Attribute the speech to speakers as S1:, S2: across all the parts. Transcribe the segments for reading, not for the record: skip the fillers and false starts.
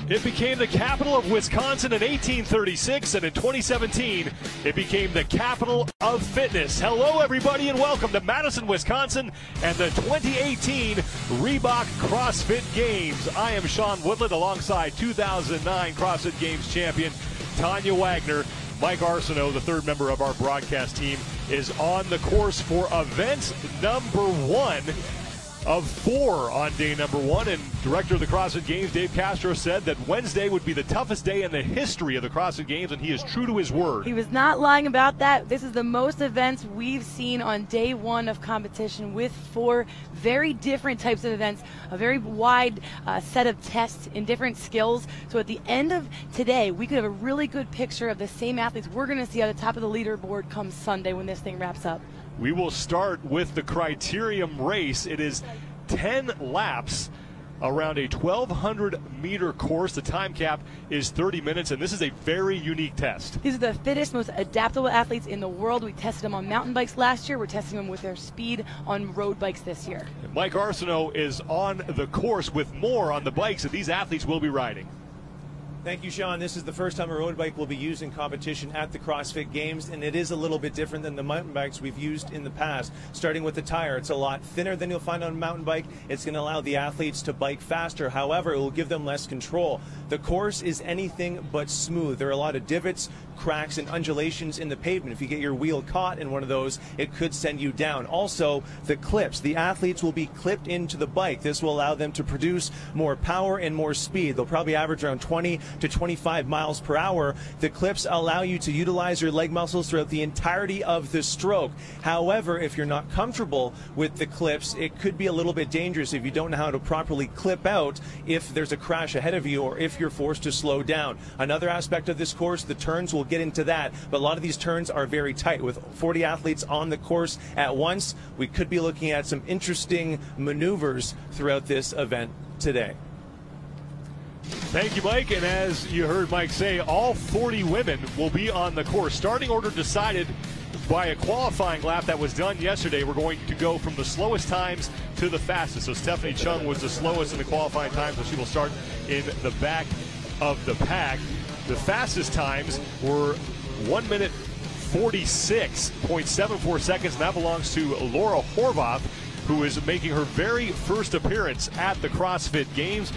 S1: It became the capital of Wisconsin in 1836, and in 2017, it became the capital of fitness. Hello, everybody, and welcome to Madison, Wisconsin, and the 2018 Reebok CrossFit Games. I am Sean Woodland, alongside 2009 CrossFit Games champion Tanya Wagner. Mike Arsenault, the third member of our broadcast team, is on the course for event number 1 of 4 on day number 1, and director of the CrossFit Games, Dave Castro, said that Wednesday would be the toughest day in the history of the CrossFit Games, and he is true to his word.
S2: He was not lying about that. This is the most events we've seen on day 1 of competition, with 4 very different types of events, a very wide set of tests in different skills. So at the end of today, we could have a really good picture of the same athletes we're going to see at the top of the leaderboard come Sunday when this thing wraps up.
S1: We will start with the criterium race. It is 10 laps around a 1,200-meter course. The time cap is 30 minutes, and this is a very unique test.
S2: These are the fittest, most adaptable athletes in the world. We tested them on mountain bikes last year. We're testing them with their speed on road bikes this year.
S1: And Mike Arsenault is on the course with more on the bikes that these athletes will be riding.
S3: Thank you, Sean. This is the first time a road bike will be used in competition at the CrossFit Games, and it is a little bit different than the mountain bikes we've used in the past. Starting with the tire, it's a lot thinner than you'll find on a mountain bike. It's going to allow the athletes to bike faster. However, it will give them less control. The course is anything but smooth. There are a lot of divots, cracks, and undulations in the pavement. If you get your wheel caught in one of those, it could send you down. Also, the clips. The athletes will be clipped into the bike. This will allow them to produce more power and more speed. They'll probably average around 20 to 25 miles per hour. The clips allow you to utilize your leg muscles throughout the entirety of the stroke. However, if you're not comfortable with the clips, it could be a little bit dangerous if you don't know how to properly clip out if there's a crash ahead of you or if you're forced to slow down. Another aspect of this course, the turns, we'll get into that, but a lot of these turns are very tight. With 40 athletes on the course at once, we could be looking at some interesting maneuvers throughout this event today.
S1: Thank you, Mike. And as you heard Mike say, all 40 women will be on the course. Starting order decided by a qualifying lap that was done yesterday. We're going to go from the slowest times to the fastest. So Stephanie Chung was the slowest in the qualifying time, so she will start in the back of the pack. The fastest times were 1 minute 46.74 seconds, and that belongs to Laura Horvath, who is making her very first appearance at the CrossFit Games.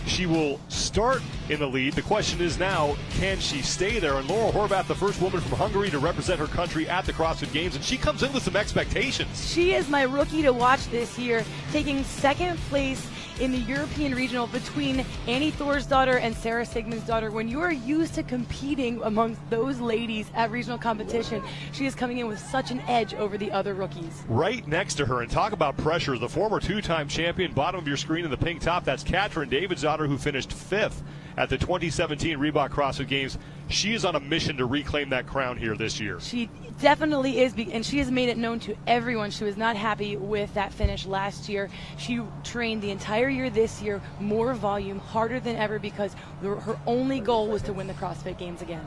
S1: She will start in the lead. The question is now, can she stay there? And Laura Horvath, the first woman from Hungary to represent her country at the CrossFit Games, and she comes in with some expectations.
S2: She is my rookie to watch this year, taking second place in the European regional between Annie Thorisdottir and Sarah Sigmundsdottir. When you are used to competing amongst those ladies at regional competition, she is coming in with such an edge over the other rookies.
S1: Right next to her, and talk about pressure, the former 2-time champion, bottom of your screen in the pink top, that's Katrin Davidsdottir, who finished 5th at the 2017 Reebok CrossFit Games. She is on a mission to reclaim that crown here this year.
S2: She definitely is, and she has made it known to everyone she was not happy with that finish last year. She trained the entire year this year, more volume, harder than ever, because her only goal was to win the CrossFit Games again.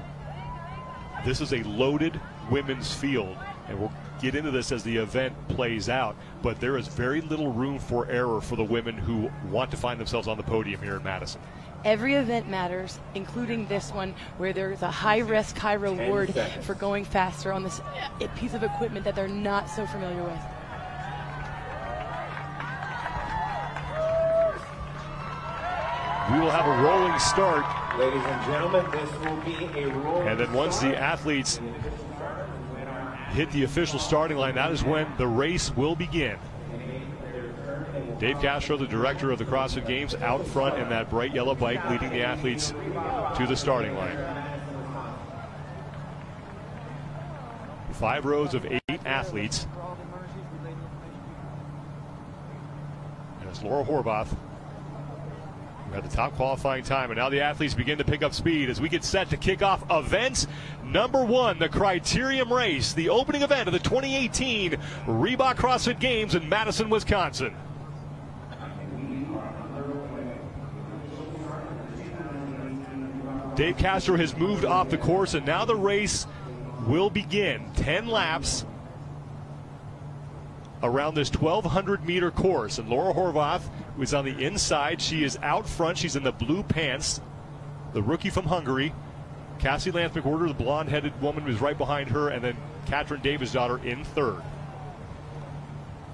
S1: This is a loaded women's field, and we'll get into this as the event plays out, but there is very little room for error for the women who want to find themselves on the podium here in Madison.
S2: Every event matters, including this one, where there's a high risk, high reward for going faster on this piece of equipment that they're not so familiar with.
S1: We will have a rolling start.
S4: Ladies and gentlemen, this will be a rolling
S1: And then once the athletes hit the official starting line, that is when the race will begin. Dave Castro, the director of the CrossFit Games, out front in that bright yellow bike, leading the athletes to the starting line. 5 rows of 8 athletes. And it's Laura Horvath who had the top qualifying time, and now the athletes begin to pick up speed as we get set to kick off event number 1, the criterium race, the opening event of the 2018 Reebok CrossFit Games in Madison, Wisconsin. Dave Castro has moved off the course, and now the race will begin. 10 laps around this 1,200-meter course. And Laura Horvath is on the inside. She is out front. She's in the blue pants the rookie from Hungary. Cassie Lance McWhorter, the blonde-headed woman, who's right behind her, and then Katrin Davidsdottir in third.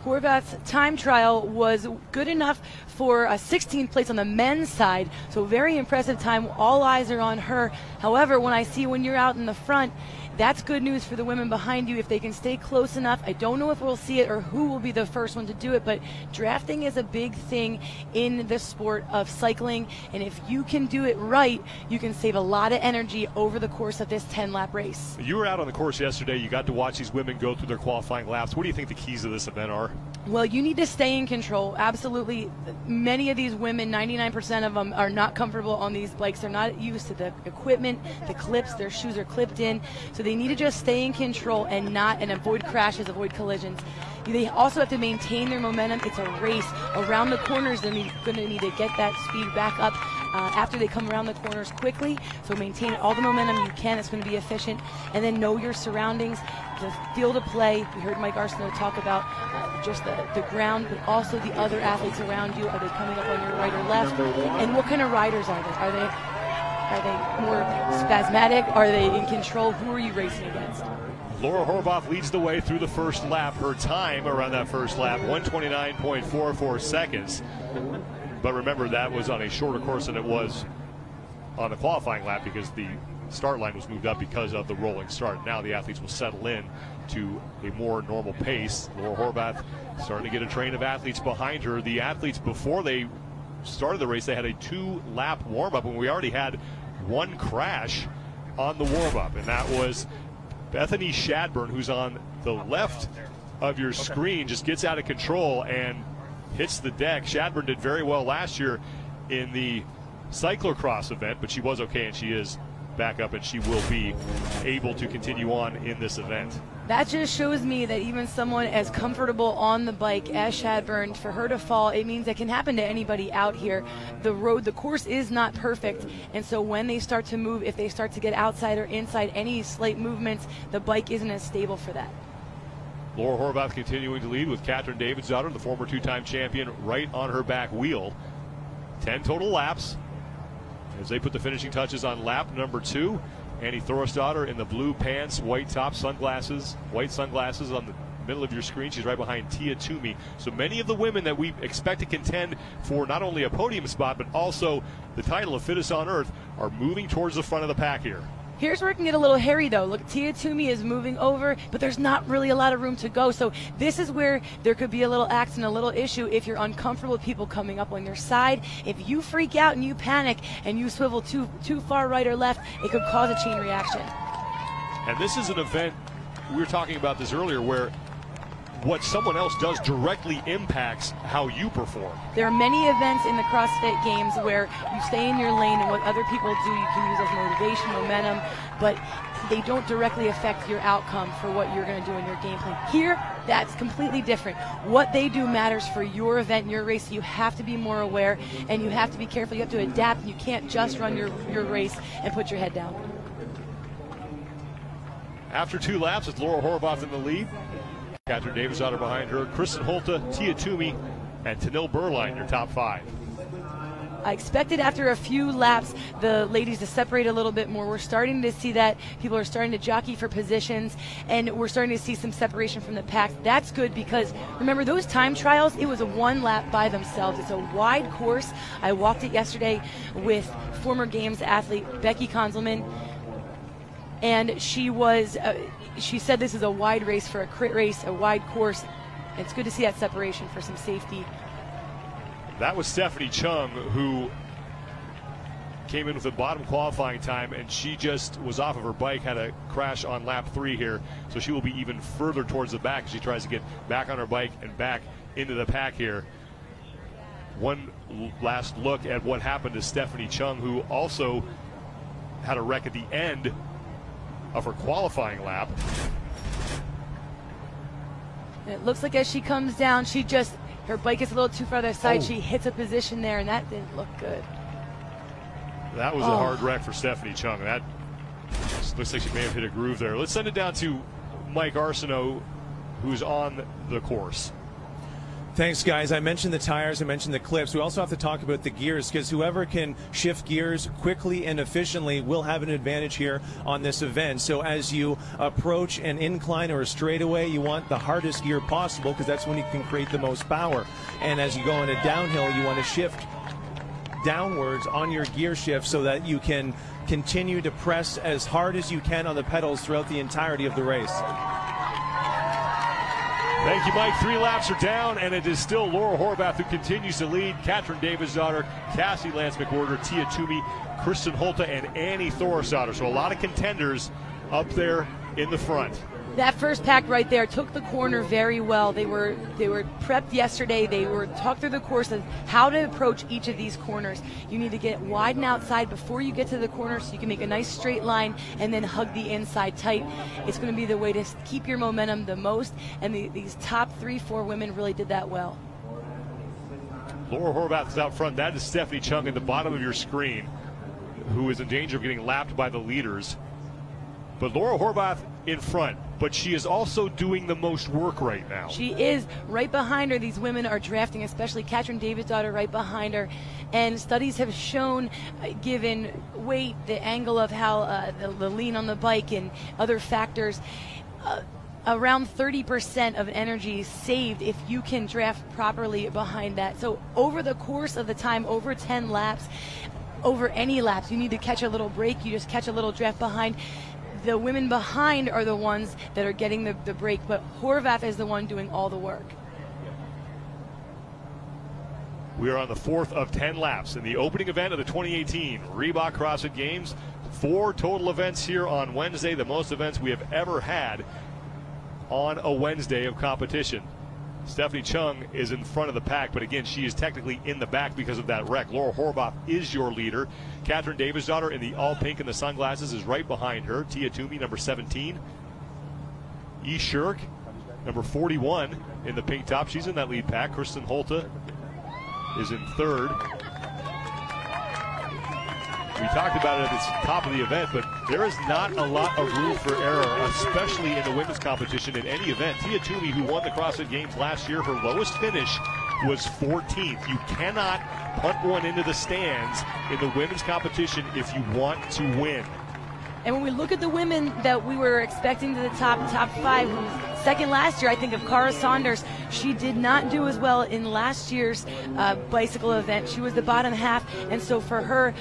S2: Horvath's time trial was good enough for a 16th place on the men's side, so very impressive time. All eyes are on her. However, when you're out in the front, that's good news for the women behind you if they can stay close enough. I don't know if we'll see it or who will be the first one to do it, but drafting is a big thing in the sport of cycling, and if you can do it right, you can save a lot of energy over the course of this 10-lap race.
S1: You were out on the course yesterday. You got to watch these women go through their qualifying laps. What do you think the keys of this event are?
S2: Well, you need to stay in control. Absolutely. Many of these women, 99% of them, are not comfortable on these bikes. They're not used to the equipment, the clips, their shoes are clipped in. So they need to just stay in control and avoid crashes, avoid collisions. They also have to maintain their momentum. It's a race. Around the corners, they're going to need to get that speed back up after they come around the corners quickly. So maintain all the momentum you can. It's going to be efficient. And then know your surroundings, the field of play. We heard Mike Arsenault talk about just the ground, but also the other athletes around you. Are they coming up on your right or left? And what kind of riders are they? Are they more spasmodic? Are they in control? Who are you racing against?
S1: Laura Horvath leads the way through the first lap. Her time around that first lap, 1:29.44 seconds. But remember, that was on a shorter course than it was on the qualifying lap because the start line was moved up because of the rolling start. Now the athletes will settle in to a more normal pace. Laura Horvath starting to get a train of athletes behind her. The athletes, before they started the race, they had a 2-lap warm-up, and we already had one crash on the warm-up, and that was Bethany Shadburn, who's on the left of your screen, just gets out of control and hits the deck. Shadburn did very well last year in the cyclocross event, but she was okay, and she is back up, and she will be able to continue on in this event.
S2: That just shows me that even someone as comfortable on the bike as Shadburn, for her to fall, it means it can happen to anybody out here. The course is not perfect, and so when they start to move, if they start to get outside or inside, any slight movements, the bike isn't as stable for that.
S1: Laura Horvath continuing to lead with Katrin Davidsdottir, the former 2-time champion, right on her back wheel. 10 total laps as they put the finishing touches on lap number 2. Annie Thorisdottir in the blue pants, white top, sunglasses, white sunglasses on the middle of your screen. She's right behind Tia Toomey. So many of the women that we expect to contend for not only a podium spot, but also the title of fittest on earth are moving towards the front of the pack here.
S2: Here's where it can get a little hairy, though. Look, Tia Toomey is moving over, but there's not really a lot of room to go. So this is where there could be a little accident, a little issue if you're uncomfortable with people coming up on your side. If you freak out and you panic and you swivel too far right or left, it could cause a chain reaction.
S1: And this is an event, we were talking about this earlier, where what someone else does directly impacts how you perform.
S2: There are many events in the CrossFit Games where you stay in your lane, and what other people do, you can use as motivation, momentum, but they don't directly affect your outcome for what you're going to do in your game plan. Here, that's completely different. What they do matters for your event, your race. So you have to be more aware, and you have to be careful. You have to adapt. You can't just run your race and put your head down.
S1: After 2 laps, it's Laura Horvath in the lead. Katrin Davidsdottir behind her, Kristen Holta, Tia Toomey, and Tanil Berline, your top 5.
S2: I expected after a few laps the ladies to separate a little bit more. We're starting to see that. People are starting to jockey for positions, and we're starting to see some separation from the pack. That's good because, remember, those time trials, it was a 1 lap by themselves. It's a wide course. I walked it yesterday with former Games athlete Becky Konzelman, and she said this is a wide race for a crit race, a wide course. It's good to see that separation for some safety.
S1: That was Stephanie Chung, who came in with a bottom qualifying time, and she just was off of her bike, had a crash on lap 3 here, so she will be even further towards the back as she tries to get back on her bike and back into the pack here. One last look at what happened to Stephanie Chung, who also had a wreck at the end of her qualifying lap.
S2: It looks like as she comes down, her bike is a little too far to the side. She hits a position there, and that didn't look good.
S1: That was a hard wreck for Stephanie Chung. That looks like she may have hit a groove there. Let's send it down to Mike Arsenault, who's on the course.
S3: Thanks, guys. I mentioned the tires, I mentioned the clips. We also have to talk about the gears, because whoever can shift gears quickly and efficiently will have an advantage here on this event. So as you approach an incline or a straightaway, you want the hardest gear possible, because that's when you can create the most power. And as you go into downhill, you want to shift downwards on your gear shift so that you can continue to press as hard as you can on the pedals throughout the entirety of the race.
S1: Thank you, Mike. 3 laps are down, and it is still Laura Horvath who continues to lead. Katrin Davidsdottir, Cassie Lance McWhorter, Tia Toomey, Kristen Holte, and Annie Thorisdottir. So a lot of contenders up there in the front.
S2: That first pack right there took the corner very well. They were prepped yesterday. They were talked through the course of how to approach each of these corners. You need to get wide and outside before you get to the corner so you can make a nice straight line and then hug the inside tight. It's going to be the way to keep your momentum the most, and these top 3-4 women really did that well.
S1: Laura Horvath is out front. That is Stephanie Chung at the bottom of your screen, who is in danger of getting lapped by the leaders. But Laura Horvath in front, but she is also doing the most work right now.
S2: She is. Right behind her, these women are drafting, especially Katrin Davidsdottir right behind her. And studies have shown, given weight, the angle of how the lean on the bike and other factors, around 30% of energy saved if you can draft properly behind that. So over the course of the time, over 10 laps, over any laps, you need to catch a little break. You just catch a little draft behind. The women behind are the ones that are getting the break, but Horvath is the one doing all the work.
S1: We are on the 4th of 10 laps in the opening event of the 2018 Reebok CrossFit Games. 4 total events here on Wednesday, the most events we have ever had on a Wednesday of competition. Stephanie Chung is in front of the pack, but again, she is technically in the back because of that wreck. Laura Horvath is your leader. Katrin Davidsdottir in the all pink and the sunglasses is right behind her. Tia Toomey, number 17. E. Shirk, number 41, in the pink top. She's in that lead pack. Kristen Holte is in 3rd. We talked about it at the top of the event, but there is not a lot of room for error, especially in the women's competition in any event. Tia Toomey, who won the CrossFit Games last year, her lowest finish was 14th. You cannot punt one into the stands in the women's competition if you want to win.
S2: And when we look at the women that we were expecting to the top 5, second last year, I think of Cara Saunders. She did not do as well in last year's bicycle event. She was the bottom half, and so for her,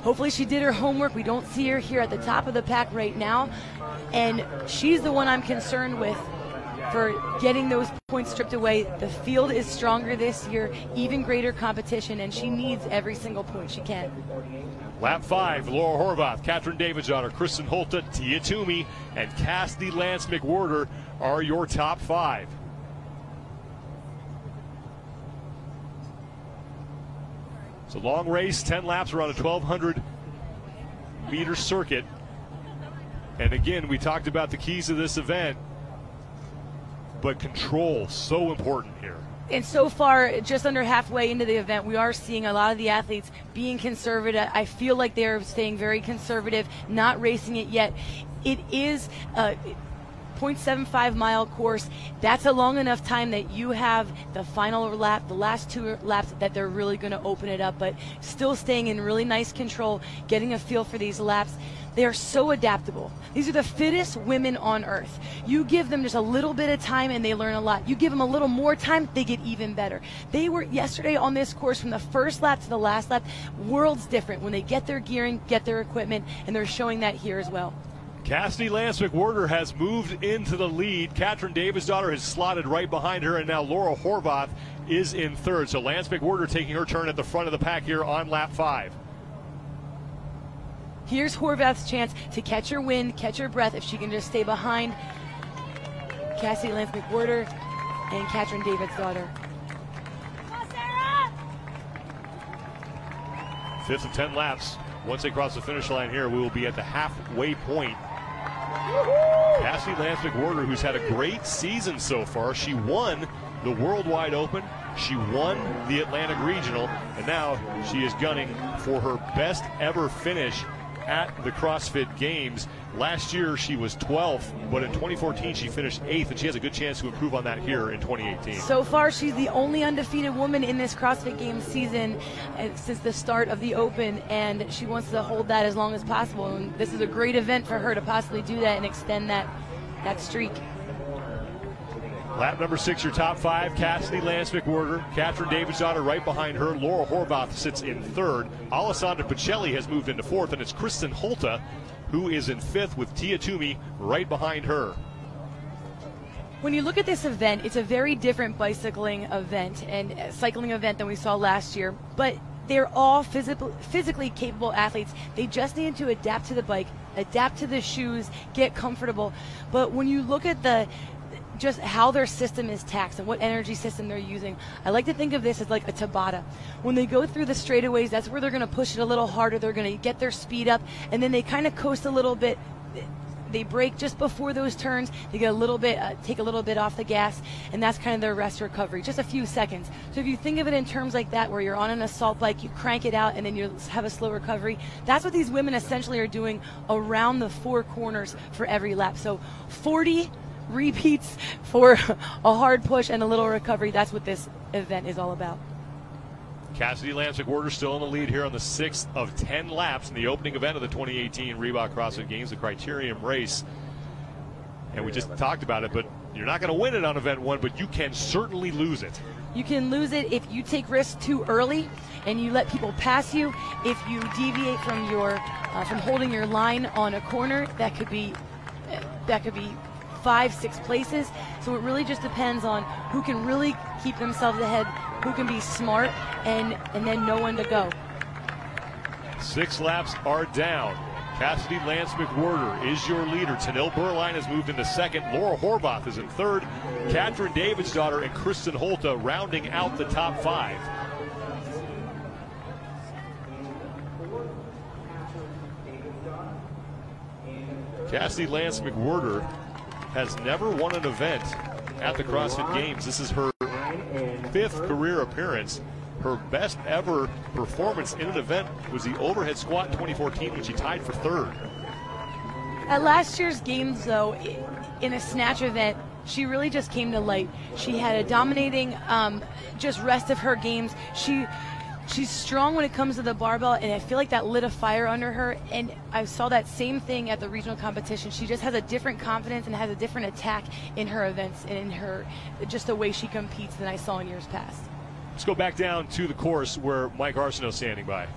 S2: hopefully she did her homework. We don't see her here at the top of the pack right now, and she's the one I'm concerned with for getting those points stripped away. The field is stronger this year, even greater competition, and she needs every single point she can.
S1: Lap 5, Laura Horvath, Katrin Davidsdottir, Kristen Holte, Tia Toomey, and Cassie Lance McWhorter are your top 5. It's a long race, 10 laps around a 1,200-meter circuit. And again, we talked about the keys of this event, but control, so important here.
S2: And so far, just under halfway into the event, we are seeing a lot of the athletes being conservative. I feel like they're staying very conservative, not racing it yet. It is a 0.75 mile course. That's a long enough time that you have the final lap, the last 2 laps, that they're really going to open it up, but still staying in really nice control, getting a feel for these laps. They are so adaptable. These are the fittest women on earth. You give them just a little bit of time and they learn a lot. You give them a little more time, they get even better. They were yesterday on this course from the first lap to the last lap, worlds different when they get their gearing, get their equipment, and they're showing that here as well.
S1: Cassie Lance McWhorter has moved into the lead. Katrin Davidsdottir has slotted right behind her, and now Laura Horvath is in 3rd. So Lance McWhorter taking her turn at the front of the pack here on lap 5.
S2: Here's Horvath's chance to catch her wind, catch her breath, if she can just stay behind Cassie Lance McWhorter and Katrin Davidsdottir.
S1: 5th of 10 laps. Once they cross the finish line here, we will be at the halfway point. Cassie Lance McWhorter, who's had a great season so far. She won the Worldwide Open. She won the Atlantic Regional, and now she is gunning for her best ever finish at the CrossFit Games. Last year she was 12th, but in 2014 she finished 8th, and she has a good chance to improve on that here in 2018.
S2: So far, she's the only undefeated woman in this CrossFit Games season since the start of the Open, and she wants to hold that as long as possible. And this is a great event for her to possibly do that and extend that streak.
S1: Lap number 6, your top 5, Cassidy Lance McWhirter, Katrin Davidsdottir right behind her, Laura Horvath sits in 3rd, Alessandra Pacelli has moved into 4th, and it's Kristen Holta who is in 5th with Tia Toomey right behind her.
S2: When you look at this event, it's a very different bicycling event and cycling event than we saw last year, but they're all physically capable athletes. They just need to adapt to the bike, adapt to the shoes, get comfortable. But when you look at just how their system is taxed and what energy system they're using, I like to think of this as like a Tabata. When they go through the straightaways, that's where they're going to push it a little harder. They're going to get their speed up, and then they kind of coast a little bit. They break just before those turns. They get a little bit, take a little bit off the gas, and that's kind of their rest recovery, just a few seconds. So if you think of it in terms like that, where you're on an assault bike, you crank it out, and then you have a slow recovery, that's what these women essentially are doing around the 4 corners for every lap. So 40 repeats for a hard push and a little recovery. That's what this event is all about.
S1: Cassidy Lance McWhirter still in the lead here on the 6th of 10 laps in the opening event of the 2018 Reebok CrossFit Games, the Criterium race. And we just talked about it, but you're not going to win it on event 1, but you can certainly lose it.
S2: You can lose it if you take risks too early and you let people pass you. If you deviate from from holding your line on a corner, that could be 5-6 places. So it really just depends on who can really keep themselves ahead, who can be smart, and then know when to go.
S1: 6 laps are down. Cassidy Lance McWhirter is your leader. Tanil Burline has moved into 2nd. Laura Horvath is in 3rd. Katrin Davidsdottir and Kristen Holta rounding out the top 5. Cassidy Lance McWhirter has never won an event at the CrossFit Games. This is her 5th career appearance. Her best ever performance in an event was the overhead squat in 2014 when she tied for 3rd.
S2: At last year's Games, though, in a snatch event, she really just came to light. She had a dominating just rest of her games. She's strong when it comes to the barbell, and I feel like that lit a fire under her, and I saw that same thing at the regional competition. She just has a different confidence and has a different attack in her events and in her just the way she competes than I saw in years past.
S1: Let's go back down to the course where Mike Arsenault is standing by.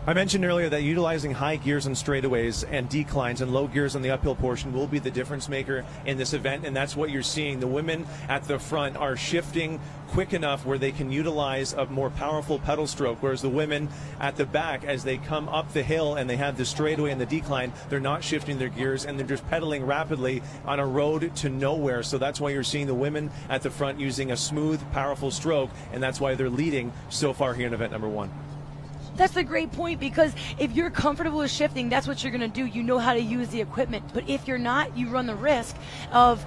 S3: I mentioned earlier that utilizing high gears on straightaways and declines and low gears on the uphill portion will be the difference maker in this event, and that's what you're seeing. The women at the front are shifting quick enough where they can utilize a more powerful pedal stroke, whereas the women at the back, as they come up the hill and they have the straightaway and the decline, they're not shifting their gears and they're just pedaling rapidly on a road to nowhere. So that's why you're seeing the women at the front using a smooth, powerful stroke, and that's why they're leading so far here in event number 1.
S2: That's a great point, because if you're comfortable with shifting, that's what you're going to do. You know how to use the equipment. But if you're not, you run the risk of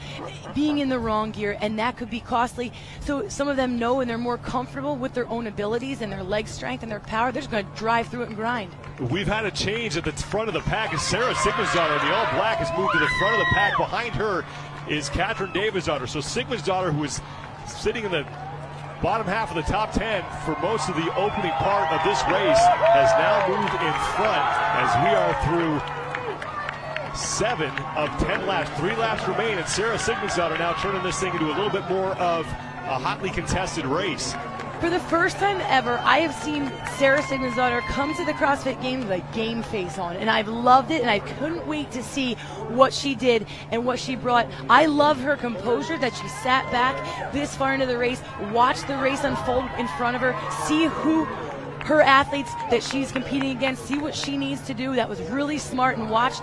S2: being in the wrong gear, and that could be costly. So some of them know, and they're more comfortable with their own abilities and their leg strength and their power. They're just going to drive through it and grind.
S1: We've had a change at the front of the pack as Sarah Sigmundsdottir, the all-black, has moved to the front of the pack. Behind her is Katrin Davidsdottir. So Sigmundsdottir, who is sitting in the bottom half of the top 10 for most of the opening part of this race, has now moved in front as we are through 7 of 10 laps. 3 laps remain, and Sarah Sigmundsdottir now turning this thing into a little bit more of a hotly contested race.
S2: For the first time ever, I have seen Sarah Sigmundsdottir come to the CrossFit Games with a game face on, and I've loved it, and I couldn't wait to see what she did and what she brought. I love her composure, that she sat back this far into the race, watched the race unfold in front of her, see who her athletes that she's competing against, see what she needs to do. That was really smart and watched,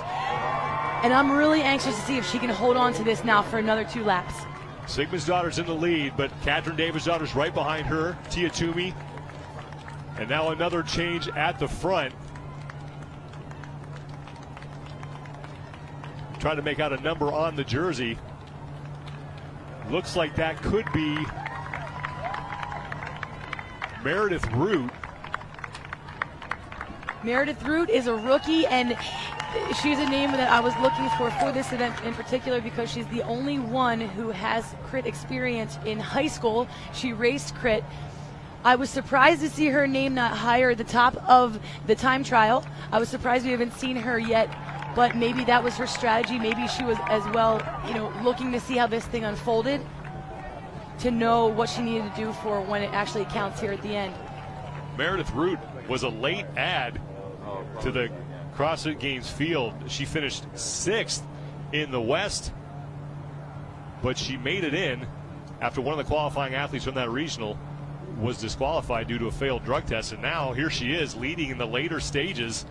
S2: and I'm really anxious to see if she can hold on to this now for another 2 laps.
S1: Sigmundsdottir's in the lead, but Katrin Davidsdottir's right behind her, Tia Toomey. And now another change at the front. Trying to make out a number on the jersey. Looks like that could be Meredith Root.
S2: Meredith Root is a rookie, and she's a name that I was looking for this event in particular because she's the only one who has crit experience in high school. She raced crit. I was surprised to see her name not higher at the top of the time trial. I was surprised we haven't seen her yet, but maybe that was her strategy. Maybe she was as well, looking to see how this thing unfolded to know what she needed to do for when it actually counts here at the end.
S1: Meredith Root was a late add to the CrossFit Games field. She finished 6th in the West, but she made it in after one of the qualifying athletes from that regional was disqualified due to a failed drug test, and now here she is leading in the later stages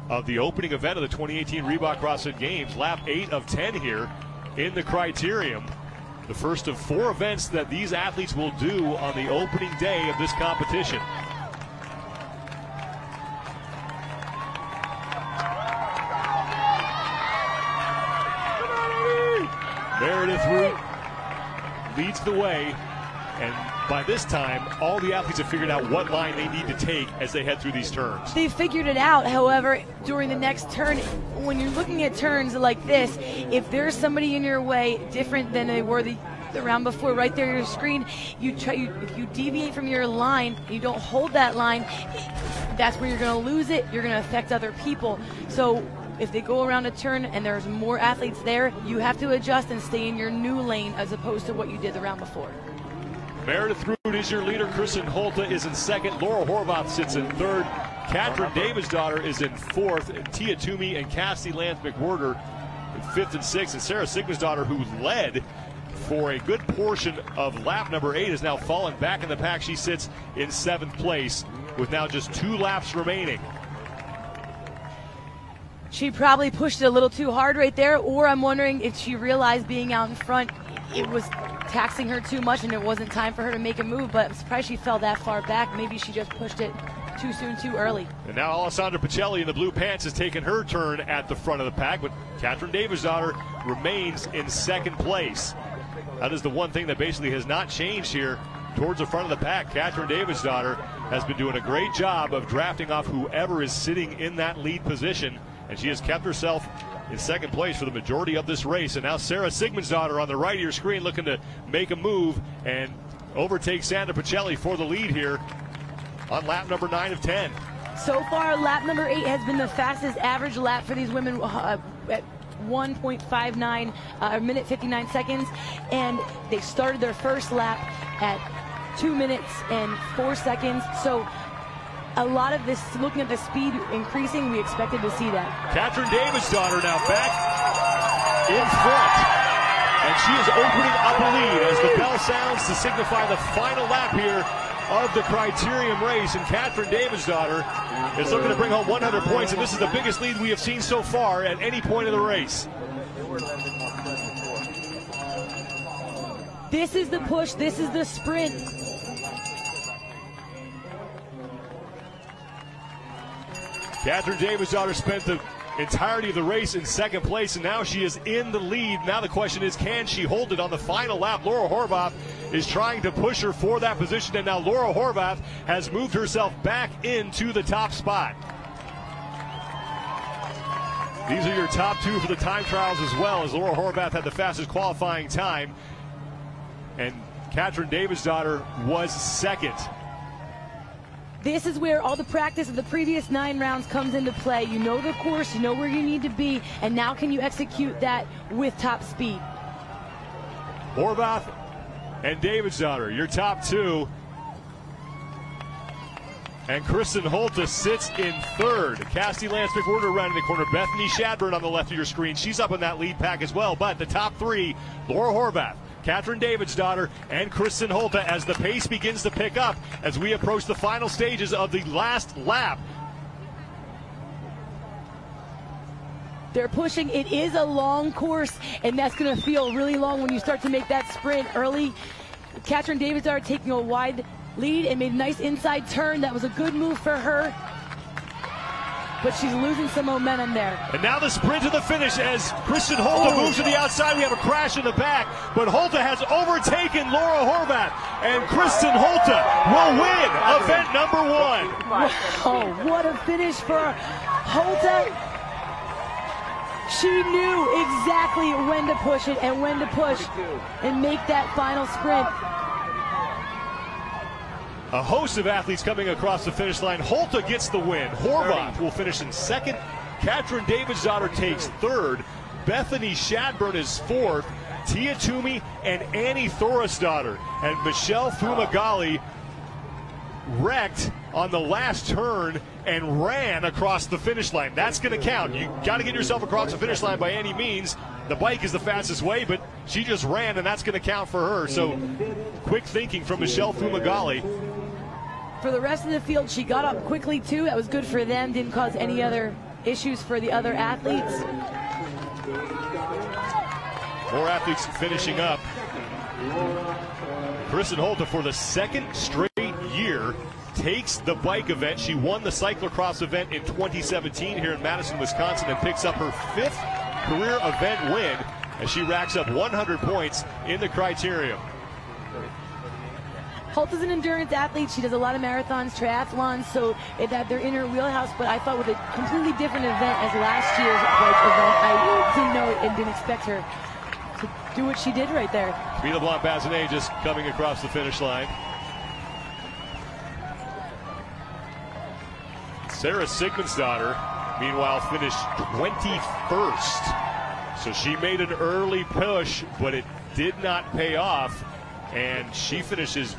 S1: of the opening event of the 2018 Reebok CrossFit Games, lap 8 of 10 here in the Criterium. The first of 4 events that these athletes will do on the opening day of this competition. Meredith Root leads the way, and by this time, all the athletes have figured out what line they need to take as they head through these turns.
S2: They figured it out, however, during the next turn, when you're looking at turns like this, if there's somebody in your way different than they were the round before, right there on your screen, if you deviate from your line, you don't hold that line, that's where you're going to lose it, you're going to affect other people. So if they go around a turn and there's more athletes there, you have to adjust and stay in your new lane as opposed to what you did the round before.
S1: Meredith Root is your leader. Kristen Holta is in second. Laura Horvath sits in third. Katrin Davidsdottir is in fourth. And Tia Toomey and Cassie Lance McWhorter in fifth and sixth. And Sarah Sigmundsdottir, who led for a good portion of lap number 8, has now fallen back in the pack. She sits in 7th place with now just 2 laps remaining.
S2: She probably pushed it a little too hard right there, or I'm wondering if she realized being out in front, it was taxing her too much and it wasn't time for her to make a move, but I'm surprised she fell that far back. Maybe she just pushed it too soon, too early.
S1: And now Alessandra Pacelli in the blue pants has taken her turn at the front of the pack, but Katrin Davidsdottir remains in 2nd place. That is the one thing that basically has not changed here towards the front of the pack. Katrin Davidsdottir has been doing a great job of drafting off whoever is sitting in that lead position, and she has kept herself in 2nd place for the majority of this race. And now Sarah Sigmundsdottir on the right of your screen looking to make a move and overtake Sandra Pacelli for the lead here on lap number 9 of 10.
S2: So far, lap number 8 has been the fastest average lap for these women at 1.59, a minute 59 seconds. And they started their first lap at 2 minutes and 4 seconds. So a lot of this, looking at the speed increasing, we expected to see that.
S1: Katrin Davidsdottir now back in front, and she is opening up a lead as the bell sounds to signify the final lap here of the Criterium race. And Katrin Davidsdottir is looking to bring home 100 points, and this is the biggest lead we have seen so far at any point in the race.
S2: This is the push, this is the sprint.
S1: Katrin Davidsdottir spent the entirety of the race in 2nd place, and now she is in the lead. Now the question is, can she hold it on the final lap? Laura Horvath is trying to push her for that position, and now Laura Horvath has moved herself back into the top spot. These are your top 2 for the time trials as well, as Laura Horvath had the fastest qualifying time, and Katrin Davidsdottir was 2nd.
S2: This is where all the practice of the previous 9 rounds comes into play. You know the course, you know where you need to be, and now can you execute that with top speed?
S1: Horvath and Davidsdottir, your top 2. And Kristen Holta sits in 3rd. Cassie Lance McWhorter around in the corner. Bethany Shadburn on the left of your screen. She's up in that lead pack as well. But the top 3, Laura Horvath, Katrin Davidsdottir, and Kristen Holta, as the pace begins to pick up as we approach the final stages of the last lap.
S2: They're pushing. It is a long course, and that's going to feel really long when you start to make that sprint early. Katrin Davidsdottir taking a wide lead and made a nice inside turn. That was a good move for her. but she's losing some momentum there.
S1: And now the sprint to the finish as Kristen Holte moves to the outside. We have a crash in the back, but Holte has overtaken Laura Horvath, and Kristen Holte will win event number 1.
S2: Wow, what a finish for Holte. She knew exactly when to push it and when to push and make that final sprint.
S1: A host of athletes coming across the finish line. Holte gets the win. Horvath will finish in second. Katrin Davidsdottir takes third. Bethany Shadburn is fourth. Tia Toomey and Annie Thorisdottir. And Michelle Fumagalli wrecked on the last turn and ran across the finish line. That's going to count. You got to get yourself across the finish line by any means. The bike is the fastest way, but she just ran, and that's going to count for her. So quick thinking from Michelle Fumagalli.
S2: For the rest of the field, she got up quickly too. That was good for them. Didn't cause any other issues for the other athletes.
S1: More athletes finishing up. Kristen Holte, for the second straight year, takes the bike event. She won the cyclocross event in 2017 here in Madison, Wisconsin, and picks up her 5th career event win as she racks up 100 points in the criterium.
S2: Holte's an endurance athlete. She does a lot of marathons, triathlons, so that they're in her wheelhouse. But I thought with a completely different event as last year's bike event, I didn't know and didn't expect her to do what she did right there.
S1: Camille Blanc-Bazinet just coming across the finish line. Sarah Sigmundsdottir, meanwhile, finished 21st. So she made an early push, but it did not pay off. And she finishes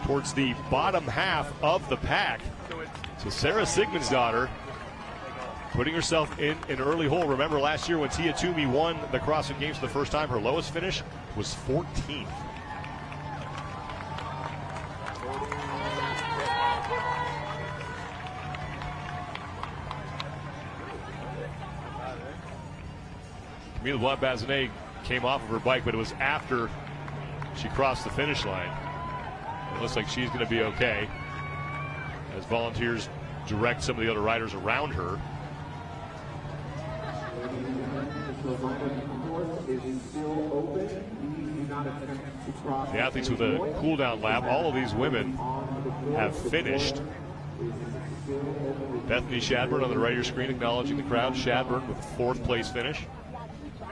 S1: towards the bottom half of the pack. So Sarah Sigmundsdottir putting herself in an early hole. Remember last year when Tia Toomey won the CrossFit Games for the first time, her lowest finish was 14th. Camille Blanc-Bazinet came off of her bike, but it was after she crossed the finish line. It looks like she's going to be okay as volunteers direct some of the other riders around her. The athletes with a cool-down lap, all of these women have finished. Bethany Shadburn on the right of your screen acknowledging the crowd. Shadburn with a 4th place finish.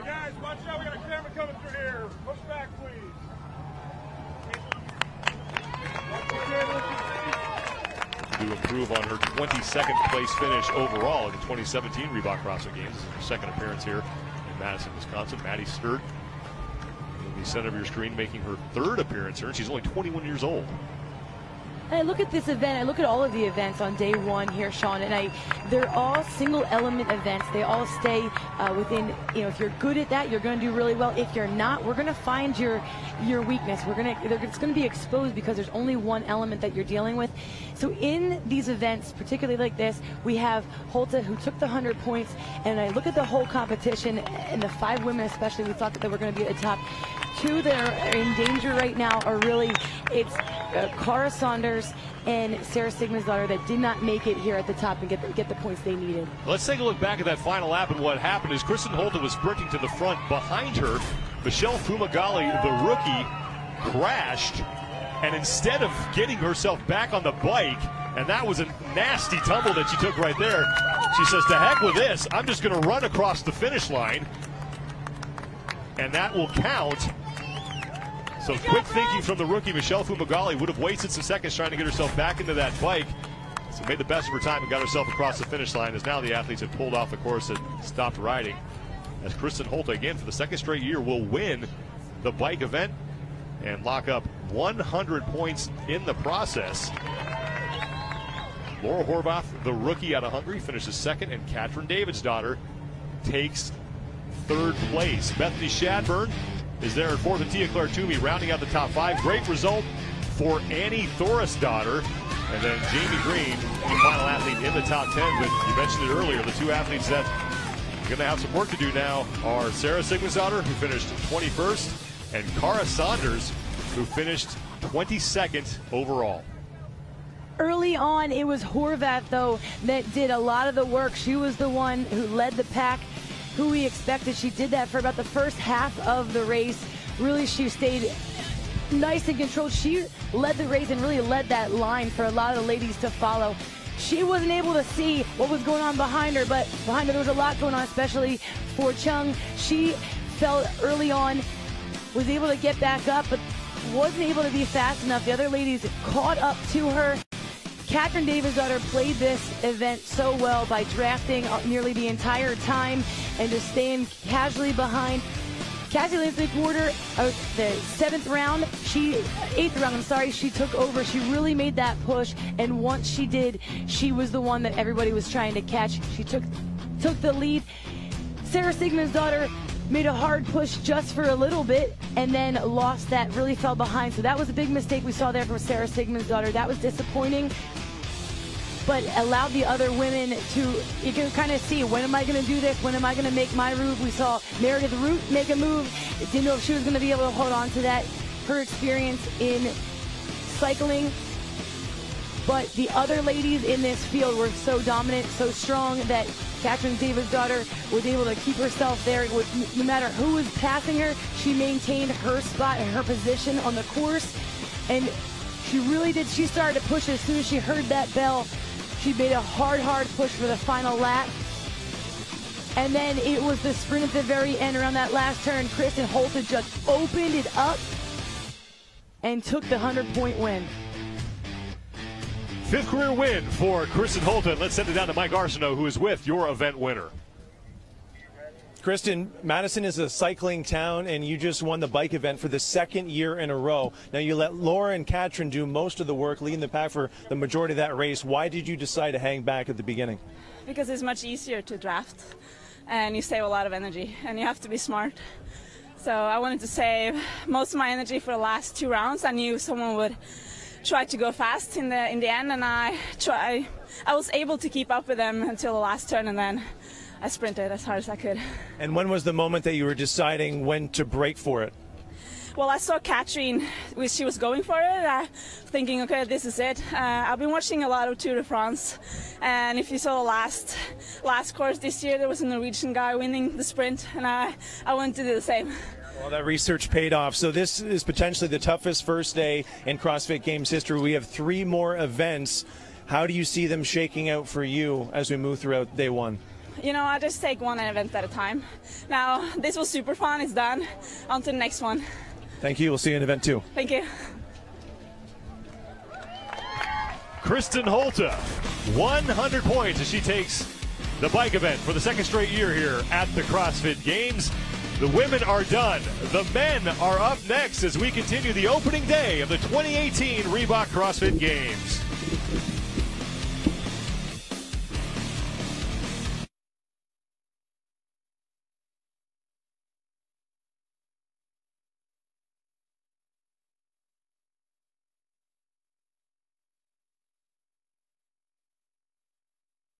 S5: Guys, watch out, we got a camera coming through here. Push back, please.
S1: To improve on her 22nd place finish overall in the 2017 Reebok CrossFit Games. This is her second appearance here in Madison, Wisconsin. Maddie Sturt in the center of your screen, making her 3rd appearance here, and she's only 21 years old.
S2: And I look at this event, I look at all of the events on day 1 here, Sean, and they're all single element events. They all stay within, if you're good at that, you're going to do really well. If you're not, we're going to find your weakness. It's going to be exposed because there's only one element that you're dealing with. So in these events, particularly like this, we have Holte who took the 100 points, and I look at the whole competition, and the 5 women especially, we thought that they were going to be at the top. 2 that are in danger right now are really, it's Cara Saunders and Sarah Sigmundsdottir that did not make it here at the top and get the points they needed.
S1: Let's take a look back at that final lap, and what happened is Kristen Holte was sprinting to the front. Behind her, Michelle Fumagalli, the rookie, crashed, and instead of getting herself back on the bike, and that was a nasty tumble that she took right there, she says, to heck with this, I'm just going to run across the finish line, and that will count. So quick thinking from the rookie, Michelle Fumagalli would have wasted some seconds trying to get herself back into that bike. So made the best of her time and got herself across the finish line, as now the athletes have pulled off the course and stopped riding. As Kristen Holte, again, for the 2nd straight year, will win the bike event and lock up 100 points in the process. Laura Horvath, the rookie out of Hungary, finishes 2nd, and Katrin Davidsdottir takes 3rd place. Bethany Shadburn is there in 4th, and Tia Toomey rounding out the top 5. Great result for Annie Thorisdottir. And then Jamie Green, the final athlete in the top 10. But you mentioned it earlier, the 2 athletes that are going to have some work to do now are Sarah Sigmundsdottir, who finished 21st, and Cara Saunders, who finished 22nd overall.
S2: Early on, it was Horvath, though, that did a lot of the work. She was the one who led the pack, who we expected. She did that for about the first half of the race. Really, she stayed nice and controlled. She led the race and really led that line for a lot of the ladies to follow. She wasn't able to see what was going on behind her, but behind her there was a lot going on, especially for Chung. She felt early on, was able to get back up, but wasn't able to be fast enough. The other ladies caught up to her. Katrin Davidsdottir played this event so well by drafting nearly the entire time and just staying casually behind. Cassie Lindsay Porter, the 7th round, 8th round, I'm sorry, she took over. She really made that push, and once she did, she was the one that everybody was trying to catch. She took the lead. Sarah Sigmundsdottir made a hard push just for a little bit and then lost that, really fell behind. So that was a big mistake we saw there from Sarah Sigmundsdottir. That was disappointing, but allowed the other women to, you can kind of see, when am I going to do this? When am I going to make my move? We saw Meredith Root make a move. Didn't know if she was going to be able to hold on to that. Her experience in cycling. But the other ladies in this field were so dominant, so strong, that Katrin Davidsdottir was able to keep herself there. No matter who was passing her, she maintained her spot and her position on the course. And she really did. She started to push as soon as she heard that bell. She made a hard push for the final lap. And then it was the sprint at the very end around that last turn. Kristen Holte just opened it up and took the 100-point win.
S1: 5th career win for Kristen Holte. Let's send it down to Mike Arsenault, who is with your event winner.
S3: Kristen, Madison is a cycling town, and you just won the bike event for the 2nd year in a row. Now, you let Laura and Katrin do most of the work, leading the pack for the majority of that race. Why did you decide to hang back at the beginning?
S6: Because it's much easier to draft, and you save a lot of energy, and you have to be smart. So I wanted to save most of my energy for the last 2 rounds. I knew someone would try to go fast in the end, and I was able to keep up with them until the last turn, and then I sprinted as hard as I could.
S3: And when was the moment that you were deciding when to break for it?
S6: Well, I saw Katrin, she was going for it, thinking, okay, this is it. I've been watching a lot of Tour de France, and if you saw the last course this year, there was a Norwegian guy winning the sprint, and I wanted to do the same.
S3: Well, that research paid off. So this is potentially the toughest first day in CrossFit Games history. We have 3 more events. How do you see them shaking out for you as we move throughout day 1?
S6: You know, I just take one event at a time. Now, this was super fun. It's done. On to the next one.
S3: Thank you. We'll see you in event 2.
S6: Thank you.
S1: Kristen Holte, 100 points as she takes the bike event for the 2nd straight year here at the CrossFit Games. The women are done. The men are up next as we continue the opening day of the 2018 Reebok CrossFit Games.